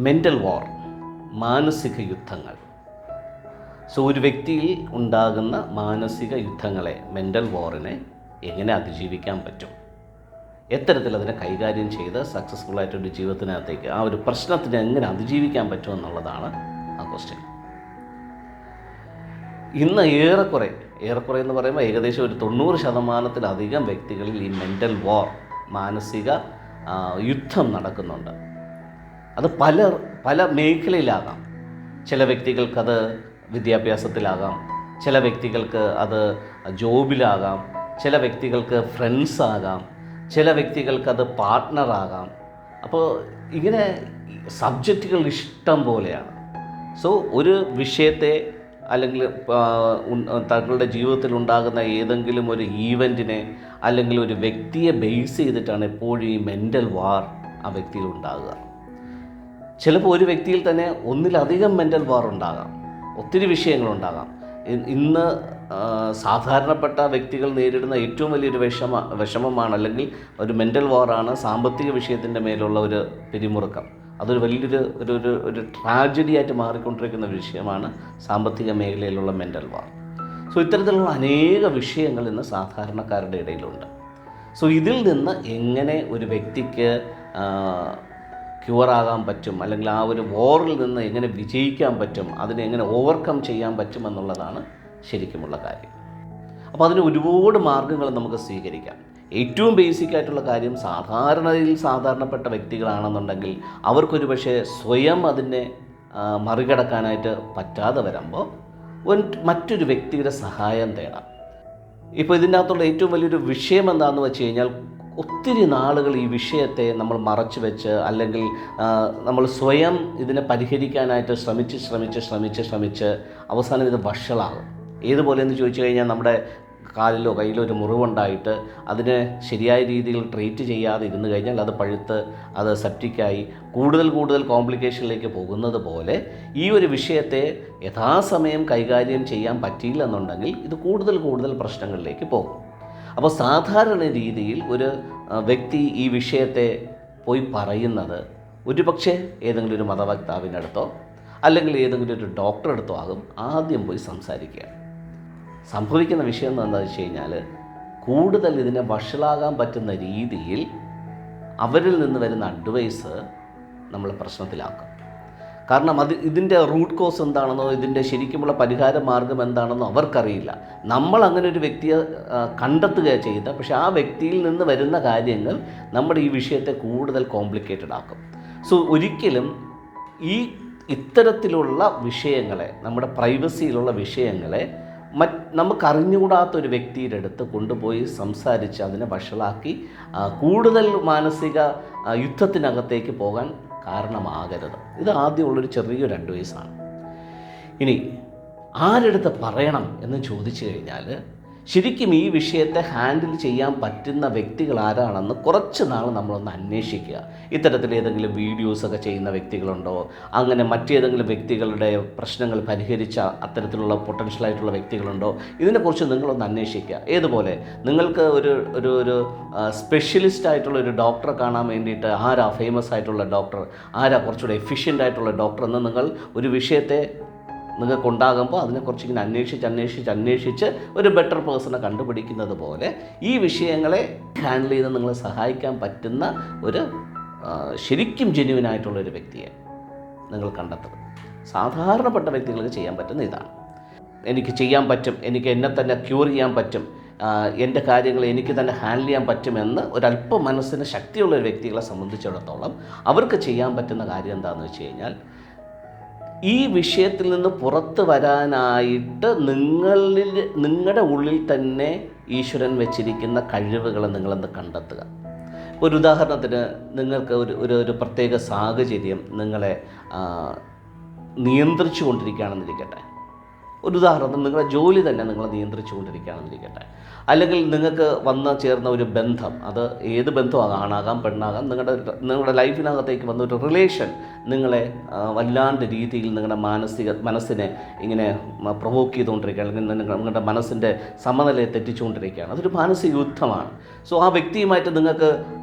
Mental വാർ, മാനസിക യുദ്ധങ്ങൾ. ഒരു വ്യക്തിയിൽ ഉണ്ടാകുന്ന മാനസിക യുദ്ധങ്ങളെ, മെൻ്റൽ വാറിനെ എങ്ങനെ അതിജീവിക്കാൻ പറ്റും, എത്തരത്തിൽ അതിനെ കൈകാര്യം ചെയ്ത് സക്സസ്ഫുള്ളായിട്ടൊരു ജീവിതത്തിനകത്തേക്ക് ആ ഒരു പ്രശ്നത്തിനെ എങ്ങനെ അതിജീവിക്കാൻ പറ്റുമെന്നുള്ളതാണ് ആ ക്വസ്റ്റ്യൻ. ഇന്ന് ഏറെക്കുറെ എന്ന് പറയുമ്പോൾ ഏകദേശം ഒരു 90% വ്യക്തികളിൽ ഈ മെൻ്റൽ വാർ, മാനസിക യുദ്ധം നടക്കുന്നുണ്ട്. അത് പല മേഖലയിലാകാം. ചില വ്യക്തികൾക്കത് വിദ്യാഭ്യാസത്തിലാകാം, ചില വ്യക്തികൾക്ക് അത് ജോബിലാകാം, ചില വ്യക്തികൾക്ക് ഫ്രണ്ട്സാകാം, ചില വ്യക്തികൾക്കത് പാർട്ട്ണറാകാം. അപ്പോൾ ഇങ്ങനെ സബ്ജക്റ്റുകൾ ഇഷ്ടം പോലെയാണ്. ഒരു വിഷയത്തെ അല്ലെങ്കിൽ തങ്ങളുടെ ജീവിതത്തിൽ ഉണ്ടാകുന്ന ഏതെങ്കിലും ഒരു ഈവൻറ്റിനെ അല്ലെങ്കിൽ ഒരു വ്യക്തിയെ ബേസ് ചെയ്തിട്ടാണ് എപ്പോഴും ഈ മെൻ്റൽ വാർ ആ വ്യക്തിയിൽ ഉണ്ടാകുക. ചിലപ്പോൾ ഒരു വ്യക്തിയിൽ തന്നെ ഒന്നിലധികം മെൻ്റൽ വാർ ഉണ്ടാകാം, ഒത്തിരി വിഷയങ്ങളുണ്ടാകാം. ഇന്ന് സാധാരണപ്പെട്ട വ്യക്തികൾ നേരിടുന്ന ഏറ്റവും വലിയൊരു വിഷമമാണ്, അല്ലെങ്കിൽ ഒരു മെൻ്റൽ വാറാണ് സാമ്പത്തിക വിഷയത്തിൻ്റെ മേലുള്ള ഒരു പിരിമുറുക്കം. അതൊരു വലിയൊരു ഒരു ട്രാജഡിയായിട്ട് മാറിക്കൊണ്ടിരിക്കുന്ന വിഷയമാണ് സാമ്പത്തിക മേഖലയിലുള്ള മെൻ്റൽ വാർ. ഇത്തരത്തിലുള്ള അനേക വിഷയങ്ങൾ ഇന്ന് സാധാരണക്കാരുടെ ഇടയിലുണ്ട്. ഇതിൽ നിന്ന് എങ്ങനെ ഒരു വ്യക്തിക്ക് ക്യൂറാകാൻ പറ്റും, അല്ലെങ്കിൽ ആ ഒരു വാറിൽ നിന്ന് എങ്ങനെ വിജയിക്കാൻ പറ്റും, അതിനെ എങ്ങനെ ഓവർകം ചെയ്യാൻ പറ്റുമെന്നുള്ളതാണ് ശരിക്കുമുള്ള കാര്യം. അപ്പോൾ അതിന് ഒരുപാട് മാർഗ്ഗങ്ങൾ നമുക്ക് സ്വീകരിക്കാം. ഏറ്റവും ബേസിക്കായിട്ടുള്ള കാര്യം, സാധാരണപ്പെട്ട വ്യക്തികളാണെന്നുണ്ടെങ്കിൽ അവർക്കൊരു പക്ഷേ സ്വയം അതിനെ മറികടക്കാനായിട്ട് പറ്റാതെ വരുമ്പോൾ മറ്റൊരു വ്യക്തിയുടെ സഹായം തേടാം. ഇപ്പോൾ ഇതിൻ്റെ അകത്തുള്ള ഏറ്റവും വലിയൊരു വിഷയം എന്താണെന്ന് വെച്ച് കഴിഞ്ഞാൽ, ഒത്തിരി നാളുകൾ ഈ വിഷയത്തെ നമ്മൾ മറച്ചു വെച്ച്, അല്ലെങ്കിൽ നമ്മൾ സ്വയം ഇതിനെ പരിഹരിക്കാനായിട്ട് ശ്രമിച്ച് അവസാനം ഇത് വഷളാകും. ഏതുപോലെ എന്ന് ചോദിച്ചു കഴിഞ്ഞാൽ, നമ്മുടെ കാലിലോ കയ്യിലോ ഒരു മുറിവുണ്ടായിട്ട് അതിനെ ശരിയായ രീതിയിൽ ട്രീറ്റ് ചെയ്യാതെ ഇരുന്ന് കഴിഞ്ഞാൽ അത് പഴുത്ത് അത് സെപ്റ്റിക്കായി കൂടുതൽ കോംപ്ലിക്കേഷനിലേക്ക് പോകുന്നത് പോലെ, ഈ ഒരു വിഷയത്തെ യഥാസമയം കൈകാര്യം ചെയ്യാൻ പറ്റിയില്ലെന്നുണ്ടെങ്കിൽ ഇത് കൂടുതൽ പ്രശ്നങ്ങളിലേക്ക് പോകും. അപ്പോൾ സാധാരണ രീതിയിൽ ഒരു വ്യക്തി ഈ വിഷയത്തെ പോയി പറയുന്നത് ഒരുപക്ഷെ ഏതെങ്കിലും ഒരു മതവക്താവിനടുത്തോ അല്ലെങ്കിൽ ഏതെങ്കിലും ഒരു ഡോക്ടറെ അടുത്തോ ആകും ആദ്യം പോയി സംസാരിക്കുക. സംഭവിക്കുന്ന വിഷയം എന്താണെന്ന് വെച്ച് കഴിഞ്ഞാൽ, കൂടുതൽ ഇതിനെ വഷളാകാൻ പറ്റുന്ന രീതിയിൽ അവരിൽ നിന്ന് വരുന്ന അഡ്വൈസ് നമ്മൾ പ്രശ്നത്തിലാക്കും. കാരണം ഇതിൻ്റെ റൂട്ട് കോസ് എന്താണെന്നോ ഇതിൻ്റെ ശരിക്കുമുള്ള പരിഹാര മാർഗം എന്താണെന്നോ അവർക്കറിയില്ല. നമ്മൾ അങ്ങനെ ഒരു വ്യക്തിയെ കണ്ടെത്തുക ചെയ്ത, പക്ഷേ ആ വ്യക്തിയിൽ നിന്ന് വരുന്ന കാര്യങ്ങൾ നമ്മുടെ ഈ വിഷയത്തെ കൂടുതൽ കോംപ്ലിക്കേറ്റഡ് ആക്കും. ഒരിക്കലും ഇത്തരത്തിലുള്ള വിഷയങ്ങളെ, നമ്മുടെ പ്രൈവസിയിലുള്ള വിഷയങ്ങളെ നമുക്കറിഞ്ഞുകൂടാത്തൊരു വ്യക്തിയുടെ അടുത്ത് കൊണ്ടുപോയി സംസാരിച്ച് അതിനെ വഷളാക്കി കൂടുതൽ മാനസിക യുദ്ധത്തിനകത്തേക്ക് പോകാൻ കാരണമാകരുത്. ഇത് ആദ്യമുള്ളൊരു ചെറിയൊരു അഡ്വൈസാണ്. ഇനി ആരെടുത്ത് പറയണം എന്ന് ചോദിച്ചു കഴിഞ്ഞാൽ, ശരിക്കും ഈ വിഷയത്തെ ഹാൻഡിൽ ചെയ്യാൻ പറ്റുന്ന വ്യക്തികൾ ആരാണെന്ന് കുറച്ച് നാൾ നമ്മളൊന്ന് അന്വേഷിക്കുക. ഇത്തരത്തിൽ ഏതെങ്കിലും വീഡിയോസൊക്കെ ചെയ്യുന്ന വ്യക്തികളുണ്ടോ, അങ്ങനെ മറ്റേതെങ്കിലും വ്യക്തികളുടെ പ്രശ്നങ്ങൾ പരിഹരിച്ച അത്തരത്തിലുള്ള പൊട്ടൻഷ്യലായിട്ടുള്ള വ്യക്തികളുണ്ടോ, ഇതിനെക്കുറിച്ച് നിങ്ങളൊന്ന് അന്വേഷിക്കുക. ഏതുപോലെ നിങ്ങൾക്ക് ഒരു സ്പെഷ്യലിസ്റ്റ് ആയിട്ടുള്ള ഒരു ഡോക്ടറെ കാണാൻ വേണ്ടിയിട്ട്, ആരാ ഫേമസ് ആയിട്ടുള്ള ഡോക്ടർ, ആരാ കുറച്ചുകൂടെ എഫിഷ്യൻ്റ് ആയിട്ടുള്ള ഡോക്ടർ എന്ന് നിങ്ങൾ ഒരു വിഷയത്തെ നിങ്ങൾക്കുണ്ടാകുമ്പോൾ അതിനെക്കുറിച്ചിങ്ങനെ അന്വേഷിച്ച് ഒരു ബെറ്റർ പേഴ്സണെ കണ്ടുപിടിക്കുന്നത് പോലെ ഈ വിഷയങ്ങളെ ഹാൻഡിൽ ചെയ്ത് നിങ്ങളെ സഹായിക്കാൻ പറ്റുന്ന ഒരു ശരിക്കും ജെന്യുവിനായിട്ടുള്ളൊരു വ്യക്തിയെ നിങ്ങൾ കണ്ടെത്തുക. സാധാരണപ്പെട്ട വ്യക്തികൾക്ക് ചെയ്യാൻ പറ്റുന്ന ഇതാണ്. എനിക്ക് ചെയ്യാൻ പറ്റും, എനിക്ക് എന്നെ തന്നെ ക്യൂർ ചെയ്യാൻ പറ്റും, എൻ്റെ കാര്യങ്ങൾ എനിക്ക് തന്നെ ഹാൻഡിൽ ചെയ്യാൻ പറ്റുമെന്ന് ഒരല്പം മനസ്സിന് ശക്തിയുള്ള ഒരു വ്യക്തികളെ സംബന്ധിച്ചിടത്തോളം അവർക്ക് ചെയ്യാൻ പറ്റുന്ന കാര്യം എന്താണെന്ന് വെച്ച് കഴിഞ്ഞാൽ, ഈ വിഷയത്തിൽ നിന്ന് പുറത്ത് വരാനായിട്ട് നിങ്ങളുടെ ഉള്ളിൽ തന്നെ ഈശ്വരൻ വെച്ചിരിക്കുന്ന കഴിവുകളെ നിങ്ങളെന്ന് കണ്ടെത്തുക. ഒരു ഉദാഹരണത്തിന്, നിങ്ങൾക്ക് ഒരു പ്രത്യേക സാഹചര്യം നിങ്ങളെ നിയന്ത്രിച്ചു കൊണ്ടിരിക്കുകയാണെന്നിരിക്കട്ടെ. ഒരു ഉദാഹരണം, നിങ്ങളുടെ ജോലി തന്നെ നിങ്ങളെ നിയന്ത്രിച്ചുകൊണ്ടിരിക്കുകയാണെന്നിരിക്കട്ടെ, അല്ലെങ്കിൽ നിങ്ങൾക്ക് വന്ന് ചേർന്ന ഒരു ബന്ധം, അത് ഏത് ബന്ധമാകാം, ആണാകാം പെണ്ണാകാം, നിങ്ങളുടെ ലൈഫിനകത്തേക്ക് വന്ന ഒരു റിലേഷൻ നിങ്ങളെ വല്ലാണ്ട് രീതിയിൽ നിങ്ങളുടെ മനസ്സിനെ ഇങ്ങനെ പ്രൊവോക്ക് ചെയ്തുകൊണ്ടിരിക്കുകയാണ്, അല്ലെങ്കിൽ നിങ്ങളുടെ മനസ്സിൻ്റെ സമനിലയെ തെറ്റിച്ചുകൊണ്ടിരിക്കുകയാണ്. അതൊരു മാനസിക യുദ്ധമാണ്. സോ ആ വ്യക്തിയുമായിട്ട് നിങ്ങൾക്ക്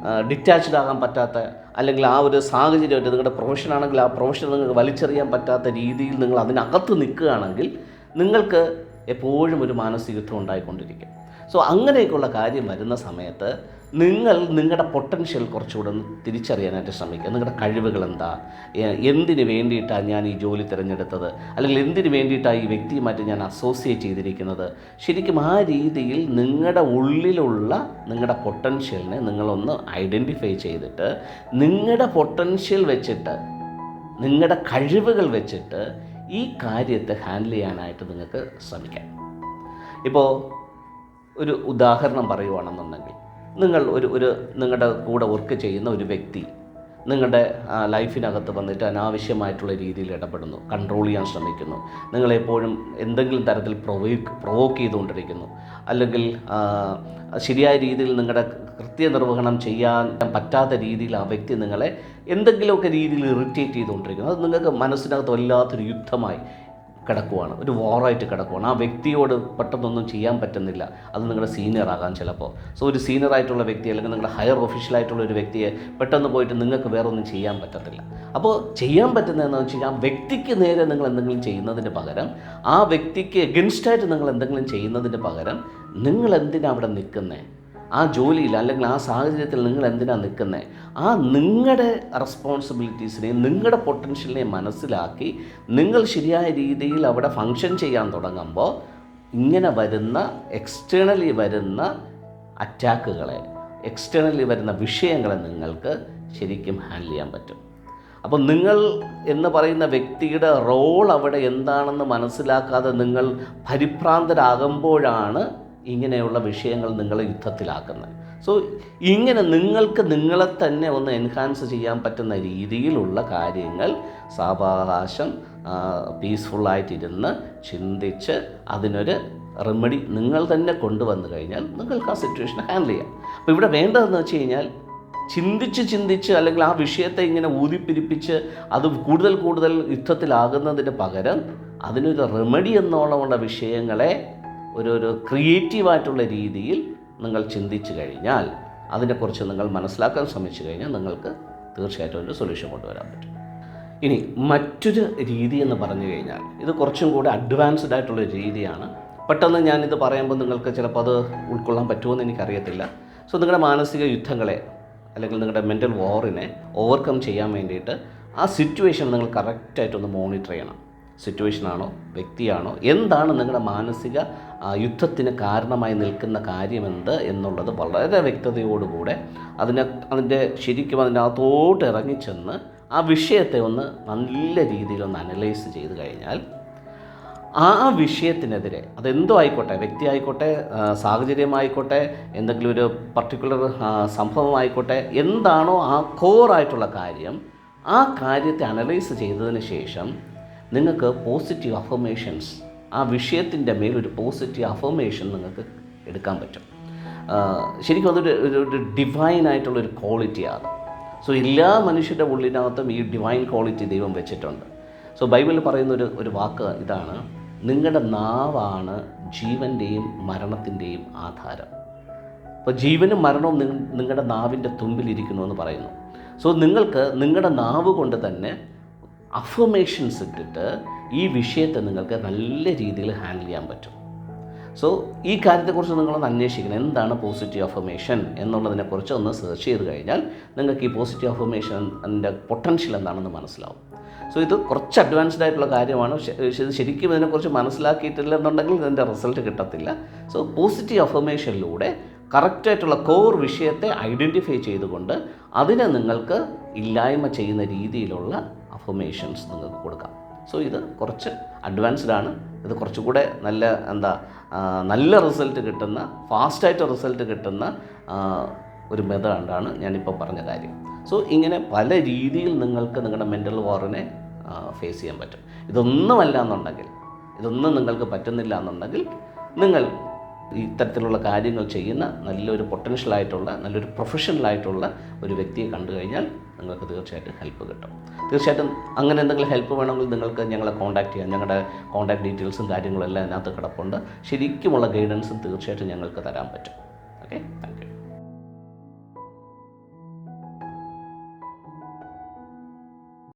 ഡിറ്റാച്ച്ഡ് ആകാൻ പറ്റാത്ത, അല്ലെങ്കിൽ ആ ഒരു സാഹചര്യമായിട്ട് നിങ്ങളുടെ പ്രൊഫഷനാണെങ്കിൽ ആ പ്രൊഫഷൻ നിങ്ങൾക്ക് വലിച്ചെറിയാൻ പറ്റാത്ത രീതിയിൽ നിങ്ങൾ അതിനകത്ത് നിൽക്കുകയാണെങ്കിൽ നിങ്ങൾക്ക് എപ്പോഴും ഒരു മാനസിക യുദ്ധം ഉണ്ടായിക്കൊണ്ടിരിക്കും. സോ അങ്ങനെയൊക്കെയുള്ള കാര്യം വരുന്ന സമയത്ത് നിങ്ങളുടെ പൊട്ടൻഷ്യൽ കുറച്ചുകൂടെ ഒന്ന് തിരിച്ചറിയാനായിട്ട് ശ്രമിക്കുക. നിങ്ങളുടെ കഴിവുകൾ എന്താ, എന്തിന് വേണ്ടിയിട്ടാണ് ഞാൻ ഈ ജോലി തിരഞ്ഞെടുത്തത്, അല്ലെങ്കിൽ എന്തിനു വേണ്ടിയിട്ടാണ് ഈ വ്യക്തിയുമായിട്ട് ഞാൻ അസോസിയേറ്റ് ചെയ്തിരിക്കുന്നത്. ശരിക്കും ആ രീതിയിൽ നിങ്ങളുടെ ഉള്ളിലുള്ള നിങ്ങളുടെ പൊട്ടൻഷ്യലിനെ നിങ്ങളൊന്ന് ഐഡൻറ്റിഫൈ ചെയ്തിട്ട് നിങ്ങളുടെ പൊട്ടൻഷ്യൽ വെച്ചിട്ട്, നിങ്ങളുടെ കഴിവുകൾ വെച്ചിട്ട് ഈ കാര്യത്തെ ഹാൻഡിൽ ചെയ്യാനായിട്ട് നിങ്ങൾക്ക് ശ്രമിക്കാം. ഇപ്പോൾ ഒരു ഉദാഹരണം പറയുകയാണെന്നുണ്ടെങ്കിൽ, നിങ്ങൾ നിങ്ങളുടെ കൂടെ വർക്ക് ചെയ്യുന്ന ഒരു വ്യക്തി നിങ്ങളുടെ ലൈഫിനകത്ത് വന്നിട്ട് അനാവശ്യമായിട്ടുള്ള രീതിയിൽ ഇടപെടുന്നു, കൺട്രോൾ ചെയ്യാൻ ശ്രമിക്കുന്നു, നിങ്ങളെപ്പോഴും എന്തെങ്കിലും തരത്തിൽ പ്രൊവോക്ക് ചെയ്തുകൊണ്ടിരിക്കുന്നു, അല്ലെങ്കിൽ ശരിയായ രീതിയിൽ നിങ്ങളുടെ കൃത്യനിർവഹണം ചെയ്യാൻ പറ്റാത്ത രീതിയിൽ ആ വ്യക്തി നിങ്ങളെ എന്തെങ്കിലുമൊക്കെ രീതിയിൽ ഇറിറ്റേറ്റ് ചെയ്തുകൊണ്ടിരിക്കുന്നു. അത് നിങ്ങൾക്ക് മനസ്സിനകത്ത് വല്ലാത്തൊരു യുദ്ധമായി കിടക്കുവാണ്, ഒരു വാറായിട്ട് കിടക്കുവാണ്. ആ വ്യക്തിയോട് പെട്ടെന്നൊന്നും ചെയ്യാൻ പറ്റുന്നില്ല. അത് നിങ്ങളുടെ സീനിയർ ആകാം ചിലപ്പോൾ. സോ ഒരു സീനിയറായിട്ടുള്ള വ്യക്തി, അല്ലെങ്കിൽ നിങ്ങളുടെ ഹയർ ഒഫീഷ്യലായിട്ടുള്ള ഒരു വ്യക്തിയെ പെട്ടെന്ന് പോയിട്ട് നിങ്ങൾക്ക് വേറെ ഒന്നും ചെയ്യാൻ പറ്റത്തില്ല. അപ്പോൾ ചെയ്യാൻ പറ്റുന്നതെന്ന് വെച്ച് കഴിഞ്ഞാൽ, ആ വ്യക്തിക്ക് നേരെ നിങ്ങൾ എന്തെങ്കിലും ചെയ്യുന്നതിന് പകരം, ആ വ്യക്തിക്ക് എഗൻസ്റ്റായിട്ട് നിങ്ങൾ എന്തെങ്കിലും ചെയ്യുന്നതിന് പകരം, നിങ്ങൾ എന്തിനാണ് അവിടെ നിൽക്കുന്നത്, ആ ജോലിയിൽ അല്ലെങ്കിൽ ആ സാഹചര്യത്തിൽ നിങ്ങൾ എന്തിനാണ് നിൽക്കുന്നത്, ആ നിങ്ങളുടെ റെസ്പോൺസിബിലിറ്റീസിനെയും നിങ്ങളുടെ പൊട്ടൻഷ്യലിനെയും മനസ്സിലാക്കി നിങ്ങൾ ശരിയായ രീതിയിൽ അവിടെ ഫങ്ഷൻ ചെയ്യാൻ തുടങ്ങുമ്പോൾ ഇങ്ങനെ വരുന്ന എക്സ്റ്റേണലി വരുന്ന അറ്റാക്കുകളെ, എക്സ്റ്റേണലി വരുന്ന വിഷയങ്ങളെ നിങ്ങൾക്ക് ശരിക്കും ഹാൻഡിൽ ചെയ്യാൻ പറ്റും. അപ്പം നിങ്ങൾ എന്ന് പറയുന്ന വ്യക്തിയുടെ റോൾ അവിടെ എന്താണെന്ന് മനസ്സിലാക്കാതെ നിങ്ങൾ പരിഭ്രാന്തരാകുമ്പോഴാണ് ഇങ്ങനെയുള്ള വിഷയങ്ങൾ നിങ്ങളെ യുദ്ധത്തിലാക്കുന്നത്. സോ ഇങ്ങനെ നിങ്ങൾക്ക് നിങ്ങളെ തന്നെ ഒന്ന് എൻഹാൻസ് ചെയ്യാൻ പറ്റുന്ന രീതിയിലുള്ള കാര്യങ്ങൾ സാവകാശം പീസ്ഫുള്ളായിട്ടിരുന്ന് ചിന്തിച്ച് അതിനൊരു റെമഡി നിങ്ങൾ തന്നെ കൊണ്ടുവന്നു കഴിഞ്ഞാൽ നിങ്ങൾക്ക് ആ സിറ്റുവേഷൻ ഹാൻഡിൽ ചെയ്യാം. അപ്പോൾ ഇവിടെ വേണ്ടതെന്ന് വെച്ച് കഴിഞ്ഞാൽ, ചിന്തിച്ച് അല്ലെങ്കിൽ ആ വിഷയത്തെ ഇങ്ങനെ ഊതിപ്പിരിപ്പിച്ച് അത് കൂടുതൽ യുദ്ധത്തിലാകുന്നതിന് പകരം അതിനൊരു റെമഡി എന്നോളമുള്ള വിഷയങ്ങളെ ഒരു ക്രിയേറ്റീവായിട്ടുള്ള രീതിയിൽ നിങ്ങൾ ചിന്തിച്ചു കഴിഞ്ഞാൽ, അതിനെക്കുറിച്ച് നിങ്ങൾ മനസ്സിലാക്കാൻ ശ്രമിച്ചു കഴിഞ്ഞാൽ നിങ്ങൾക്ക് തീർച്ചയായിട്ടും ഒരു സൊല്യൂഷൻ കൊണ്ടുവരാൻ പറ്റും. ഇനി മറ്റൊരു രീതി എന്ന് പറഞ്ഞു കഴിഞ്ഞാൽ, ഇത് കുറച്ചും കൂടെ അഡ്വാൻസ്ഡ് ആയിട്ടുള്ള രീതിയാണ്. പെട്ടെന്ന് ഞാനിത് പറയുമ്പോൾ നിങ്ങൾക്ക് ചിലപ്പോൾ അത് ഉൾക്കൊള്ളാൻ പറ്റുമെന്ന് എനിക്കറിയത്തില്ല. സോ നിങ്ങളുടെ മാനസിക യുദ്ധങ്ങളെ, അല്ലെങ്കിൽ നിങ്ങളുടെ മെൻ്റൽ വാറിനെ ഓവർകം ചെയ്യാൻ വേണ്ടിയിട്ട് ആ സിറ്റുവേഷൻ നിങ്ങൾ കറക്റ്റായിട്ടൊന്ന് മോണിറ്റർ ചെയ്യണം. സിറ്റുവേഷനാണോ, വ്യക്തിയാണോ, എന്താണ് നിങ്ങളുടെ മാനസിക യുദ്ധത്തിന് കാരണമായി നിൽക്കുന്ന കാര്യമെന്ത് എന്നുള്ളത് വളരെ വ്യക്തതയോടുകൂടെ അതിൻ്റെ ശരിക്കും അതിനകത്തോട്ട് ഇറങ്ങിച്ചെന്ന് ആ വിഷയത്തെ ഒന്ന് നല്ല രീതിയിലൊന്ന് അനലൈസ് ചെയ്ത് കഴിഞ്ഞാൽ, ആ വിഷയത്തിനെതിരെ അതെന്തോ ആയിക്കോട്ടെ, വ്യക്തി ആയിക്കോട്ടെ, സാഹചര്യമായിക്കോട്ടെ, എന്തെങ്കിലും ഒരു പർട്ടിക്കുലർ സംഭവമായിക്കോട്ടെ, എന്താണോ ആ കോറായിട്ടുള്ള കാര്യം, ആ കാര്യത്തെ അനലൈസ് ചെയ്തതിന് ശേഷം നിങ്ങൾക്ക് പോസിറ്റീവ് അഫർമേഷൻസ്, ആ വിഷയത്തിൻ്റെ മേലൊരു പോസിറ്റീവ് അഫർമേഷൻ നിങ്ങൾക്ക് എടുക്കാൻ പറ്റും. ശരിക്കും അതൊരു ഡിവൈനായിട്ടുള്ളൊരു ക്വാളിറ്റിയാണ്. സോ എല്ലാ മനുഷ്യരുടെ ഉള്ളിനകത്തും ഈ ഡിവൈൻ ക്വാളിറ്റി ദൈവം വെച്ചിട്ടുണ്ട്. സോ ബൈബിളിൽ പറയുന്ന ഒരു വാക്ക് ഇതാണ്: നിങ്ങളുടെ നാവാണ് ജീവൻ്റെയും മരണത്തിൻ്റെയും ആധാരം. അപ്പോൾ ജീവനും മരണവും നിങ്ങളുടെ നാവിൻ്റെ തുമ്പിലിരിക്കുന്നു എന്ന് പറയുന്നു. സോ നിങ്ങൾക്ക് നിങ്ങളുടെ നാവ് കൊണ്ട് തന്നെ അഫർമേഷൻസ് ഇട്ടിട്ട് ഈ വിഷയത്തെ നിങ്ങൾക്ക് നല്ല രീതിയിൽ ഹാൻഡിൽ ചെയ്യാൻ പറ്റും. സോ ഈ കാര്യത്തെക്കുറിച്ച് നിങ്ങളൊന്ന് അന്വേഷിക്കണം. എന്താണ് പോസിറ്റീവ് അഫർമേഷൻ എന്നുള്ളതിനെക്കുറിച്ച് ഒന്ന് സെർച്ച് ചെയ്ത് കഴിഞ്ഞാൽ നിങ്ങൾക്ക് ഈ പോസിറ്റീവ് അഫർമേഷൻ്റെ പൊട്ടൻഷ്യൽ എന്താണെന്ന് മനസ്സിലാവും. സോ ഇത് കുറച്ച് അഡ്വാൻസ്ഡ് ആയിട്ടുള്ള കാര്യമാണ്. ശരിക്കും ഇതിനെക്കുറിച്ച് മനസ്സിലാക്കിയിട്ടില്ലെന്നുണ്ടെങ്കിൽ ഇതിൻ്റെ റിസൾട്ട് കിട്ടത്തില്ല. സോ പോസിറ്റീവ് അഫർമേഷനിലൂടെ കറക്റ്റായിട്ടുള്ള കോർ വിഷയത്തെ ഐഡൻറ്റിഫൈ ചെയ്തുകൊണ്ട് അതിനെ നിങ്ങൾക്ക് ഇല്ലായ്മ ചെയ്യുന്ന രീതിയിലുള്ള അഫർമേഷൻസ് നിങ്ങൾക്ക് കൊടുക്കാം. സോ ഇത് കുറച്ച് അഡ്വാൻസ്ഡ് ആണ്. ഇത് കുറച്ചുകൂടെ നല്ല റിസൾട്ട് കിട്ടുന്ന, ഫാസ്റ്റായിട്ട് റിസൾട്ട് കിട്ടുന്ന ഒരു മെത്തേഡാണ് ഞാനിപ്പോൾ പറഞ്ഞ കാര്യം. സോ ഇങ്ങനെ പല രീതിയിൽ നിങ്ങൾക്ക് നിങ്ങളുടെ മെൻ്റൽ വാറിനെ ഫേസ് ചെയ്യാൻ പറ്റും. ഇതൊന്നുമല്ല ഇതൊന്നും നിങ്ങൾക്ക് പറ്റുന്നില്ല എന്നുണ്ടെങ്കിൽ നിങ്ങൾ ഇത്തരത്തിലുള്ള കാര്യങ്ങൾ ചെയ്യുന്ന നല്ലൊരു പൊട്ടൻഷ്യലായിട്ടുള്ള നല്ലൊരു പ്രൊഫഷണലായിട്ടുള്ള ഒരു വ്യക്തിയെ കണ്ടു കഴിഞ്ഞാൽ നിങ്ങൾക്ക് തീർച്ചയായിട്ടും ഹെൽപ്പ് കിട്ടും. തീർച്ചയായിട്ടും അങ്ങനെ എന്തെങ്കിലും ഹെൽപ്പ് വേണമെങ്കിൽ നിങ്ങൾക്ക് ഞങ്ങളെ കോൺടാക്റ്റ് ചെയ്യാം. ഞങ്ങളുടെ കോൺടാക്ട് ഡീറ്റെയിൽസും കാര്യങ്ങളും എല്ലാം അതിനകത്ത് കിടപ്പുണ്ട്. ശരിക്കുമുള്ള ഗൈഡൻസും തീർച്ചയായിട്ടും ഞങ്ങൾക്ക് തരാൻ പറ്റും. Okay, thank you.